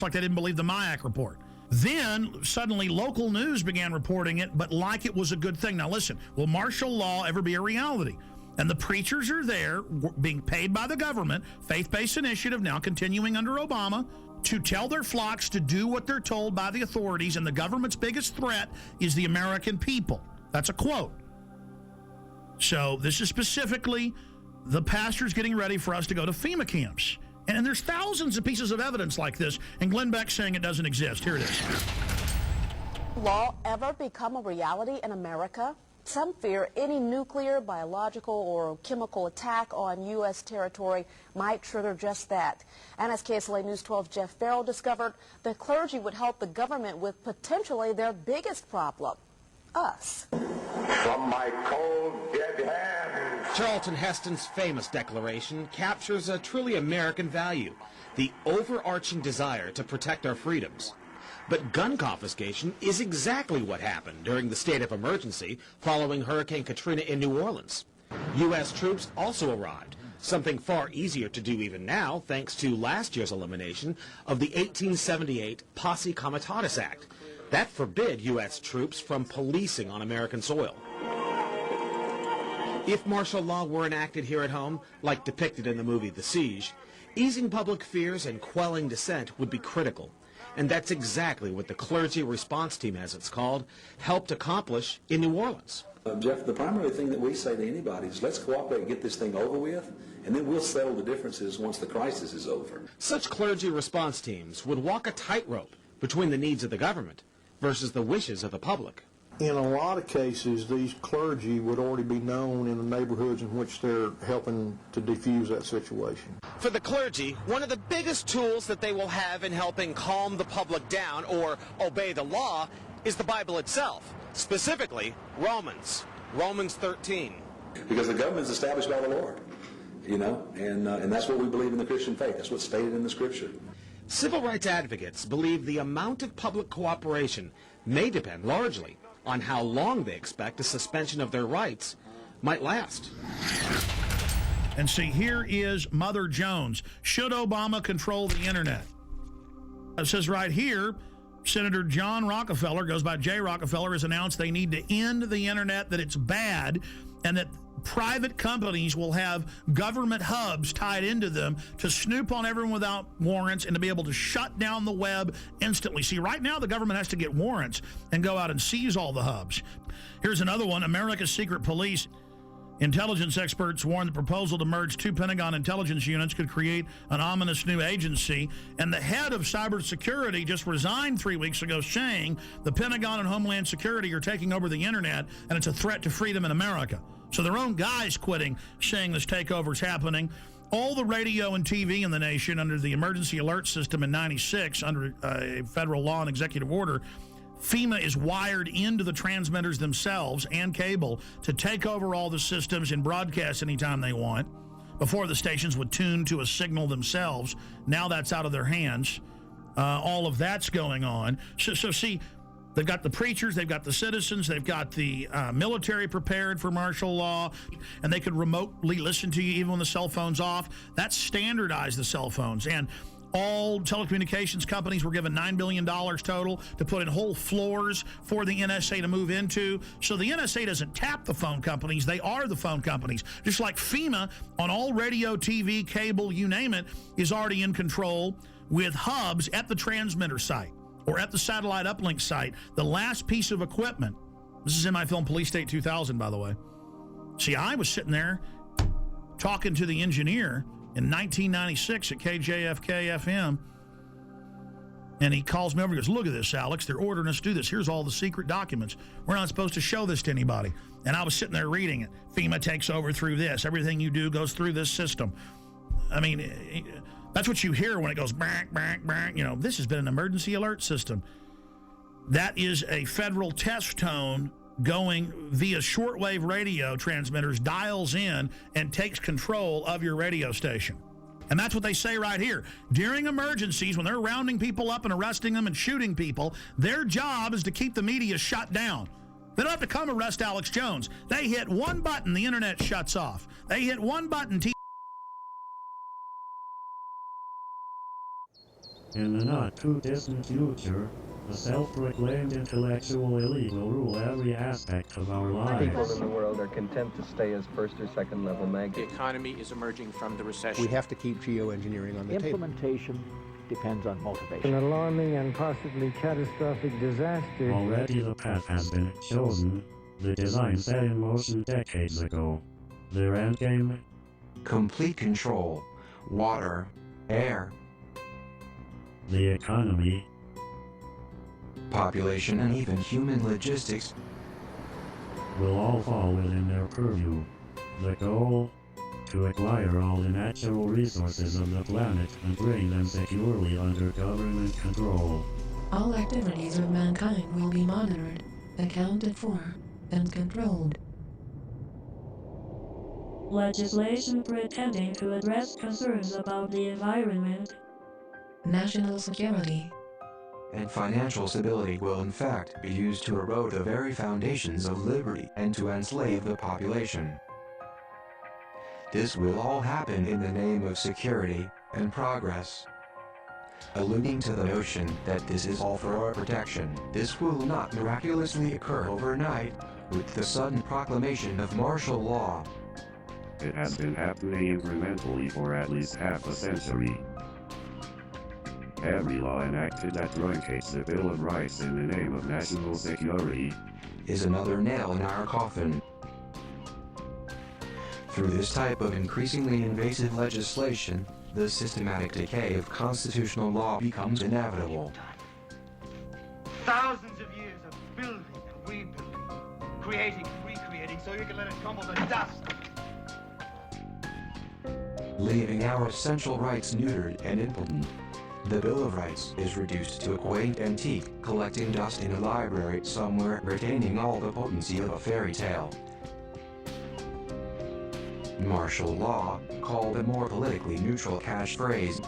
like they didn't believe the MIAC report. Then, suddenly, local news began reporting it, but like it was a good thing. Now, listen, will martial law ever be a reality? And the preachers are there, being paid by the government, faith-based initiative, now continuing under Obama, to tell their flocks to do what they're told by the authorities, and the government's biggest threat is the American people. That's a quote. So this is specifically the pastors getting ready for us to go to FEMA camps. And there's thousands of pieces of evidence like this, and Glenn Beck's saying it doesn't exist. Here it is. Law ever become a reality in America? Some fear any nuclear, biological, or chemical attack on U.S. territory might trigger just that. And as KSLA News 12's Jeff Farrell discovered, the clergy would help the government with potentially their biggest problem, us. From my cold, dead hands. Charlton Heston's famous declaration captures a truly American value, the overarching desire to protect our freedoms. But gun confiscation is exactly what happened during the state of emergency following Hurricane Katrina in New Orleans. U.S. troops also arrived, something far easier to do even now thanks to last year's elimination of the 1878 Posse Comitatus Act. That forbid U.S. troops from policing on American soil. If martial law were enacted here at home, like depicted in the movie The Siege, easing public fears and quelling dissent would be critical. And that's exactly what the Clergy Response Team, as it's called, helped accomplish in New Orleans. Jeff, the primary thing that we say to anybody is let's cooperate and get this thing over with, and then we'll settle the differences once the crisis is over. Such clergy response teams would walk a tightrope between the needs of the government versus the wishes of the public. In a lot of cases, these clergy would already be known in the neighborhoods in which they're helping to defuse that situation. For the clergy, one of the biggest tools that they will have in helping calm the public down or obey the law is the Bible itself, specifically Romans 13. Because the government is established by the Lord, you know, and that's what we believe in the Christian faith. That's what's stated in the Scripture. Civil rights advocates believe the amount of public cooperation may depend largely on how long they expect a suspension of their rights might last. And see, here is Mother Jones. Should Obama control the internet? It says right here, Senator John Rockefeller, goes by J. Rockefeller, has announced they need to end the internet, that it's bad, and that private companies will have government hubs tied into them to snoop on everyone without warrants and to be able to shut down the web instantly. See, right now the government has to get warrants and go out and seize all the hubs. Here's another one. America's secret police. Intelligence experts warn the proposal to merge two Pentagon intelligence units could create an ominous new agency. And the head of cybersecurity just resigned 3 weeks ago, saying the Pentagon and Homeland Security are taking over the internet and it's a threat to freedom in America. So their own guys quitting, saying this takeover is happening. All the radio and TV in the nation under the emergency alert system in '96 under a federal law and executive order, FEMA is wired into the transmitters themselves and cable to take over all the systems and broadcast anytime they want. Before, the stations would tune to a signal themselves. Now that's out of their hands. All of that's going on. So see, they've got the preachers, they've got the citizens, they've got the military prepared for martial law, and they could remotely listen to you even when the cell phone's off. That's standardized the cell phones. And all telecommunications companies were given $9 billion total to put in whole floors for the NSA to move into. So the NSA doesn't tap the phone companies, they are the phone companies. Just like FEMA on all radio, TV, cable, you name it, is already in control with hubs at the transmitter site or at the satellite uplink site. The last piece of equipment, this is in my film Police State 2000, by the way. See, I was sitting there talking to the engineer in 1996 at KJFK FM, and he calls me over and goes, look at this, Alex, they're ordering us to do this. Here's all the secret documents. We're not supposed to show this to anybody. And I was sitting there reading it. FEMA takes over through this. Everything you do goes through this system. I mean, that's what you hear when it goes, bang, bang, bang. You know, this has been an emergency alert system. That is a federal test tone going via shortwave radio transmitters, dials in, and takes control of your radio station. And that's what they say right here. During emergencies, when they're rounding people up and arresting them and shooting people, their job is to keep the media shut down. They don't have to come arrest Alex Jones. They hit one button, the internet shuts off. They hit one button, In the not-too-distant future, a self-proclaimed intellectual elite will rule every aspect of our People lives. in the world are content to stay as first or second level The maggots. economy is emerging from the recession. We have to keep geoengineering on the table. Implementation depends on motivation. An alarming and possibly catastrophic disaster. Already the path has been chosen, the design set in motion decades ago. Their endgame? Complete control. Water, air, The economy. population, and even human logistics Will all fall within their purview. The goal? To acquire all the natural resources of the planet and bring them securely under government control. All activities of mankind will be monitored, accounted for, and controlled. Legislation pretending to address concerns about the environment, national security, and financial stability will in fact be used to erode the very foundations of liberty and to enslave the population. This will all happen in the name of security and progress. Alluding to the notion that this is all for our protection, this will not miraculously occur overnight with the sudden proclamation of martial law. It has been happening incrementally for at least half a century. Every law enacted that truncates the Bill of Rights in the name of national security is another nail in our coffin. Through this type of increasingly invasive legislation, the systematic decay of constitutional law becomes inevitable. Thousands of years of building and rebuilding, creating and recreating so you can let it crumble to dust. Leaving our essential rights neutered and impotent. The Bill of Rights is reduced to a quaint antique collecting dust in a library somewhere, retaining all the potency of a fairy tale. Martial law, called a more politically neutral catchphrase,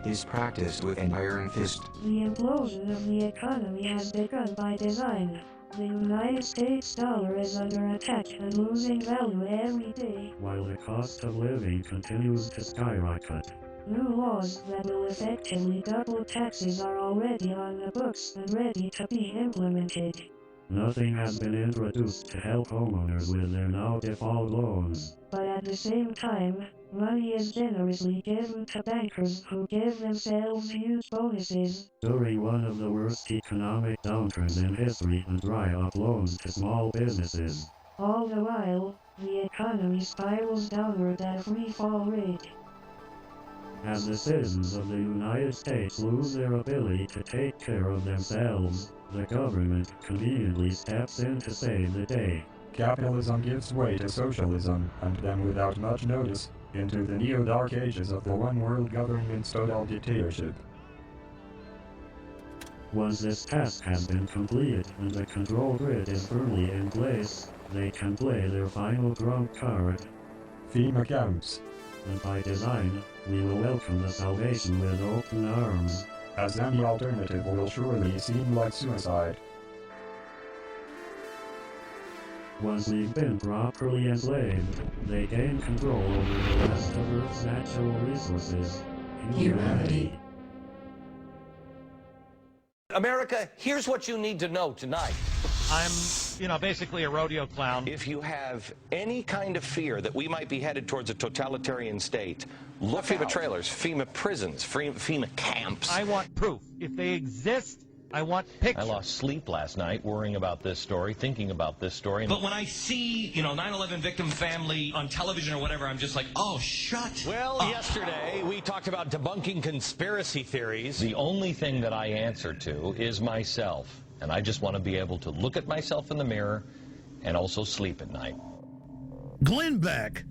is practiced with an iron fist. the implosion of the economy has begun by design. The United States dollar is under attack and losing value every day, while the cost of living continues to skyrocket. New laws that will effectively double taxes are already on the books and ready to be implemented. Nothing has been introduced to help homeowners with their now default loans. But at the same time, money is generously given to bankers who give themselves huge bonuses. During one of the worst economic downturns in history and dry up loans to small businesses. All the while, the economy spirals downward at a free fall rate. As the citizens of the United States lose their ability to take care of themselves, the government conveniently steps in to save the day. Capitalism gives way to socialism, and then without much notice, into the neo-dark ages of the one-world government-style dictatorship. Once this task has been completed and the control grid is firmly in place, they can play their final trump card. FEMA camps. And by design, we will welcome the salvation with open arms. As any alternative will surely seem like suicide. Once we've been properly enslaved, they gain control over the rest of Earth's natural resources. Humanity. America, here's what you need to know tonight. I'm, basically a rodeo clown. If you have any kind of fear that we might be headed towards a totalitarian state, look FEMA out. Trailers, FEMA prisons, FEMA camps. I want proof. If they exist, I want pictures. I lost sleep last night worrying about this story, thinking about this story. But when I see, 9/11 victim family on television or whatever, I'm just like, oh, shut Well, up. Yesterday we talked about debunking conspiracy theories. The only thing that I answer to is myself. And I just want to be able to look at myself in the mirror and also sleep at night. Glenn Beck,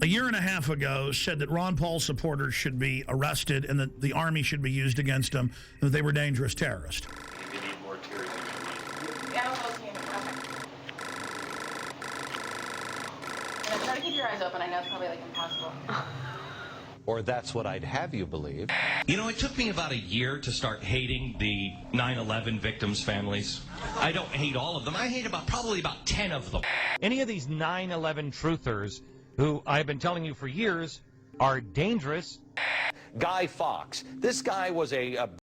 a year and a half ago, said that Ron Paul supporters should be arrested and that the army should be used against them, and that they were dangerous terrorists. Try to keep your eyes open. I know it's probably impossible. Or that's what I'd have you believe. It took me about a year to start hating the 9/11 victims' families. I don't hate all of them. I hate probably about 10 of them. Any of these 9/11 truthers who I've been telling you for years are dangerous. Guy Fawkes. This guy was a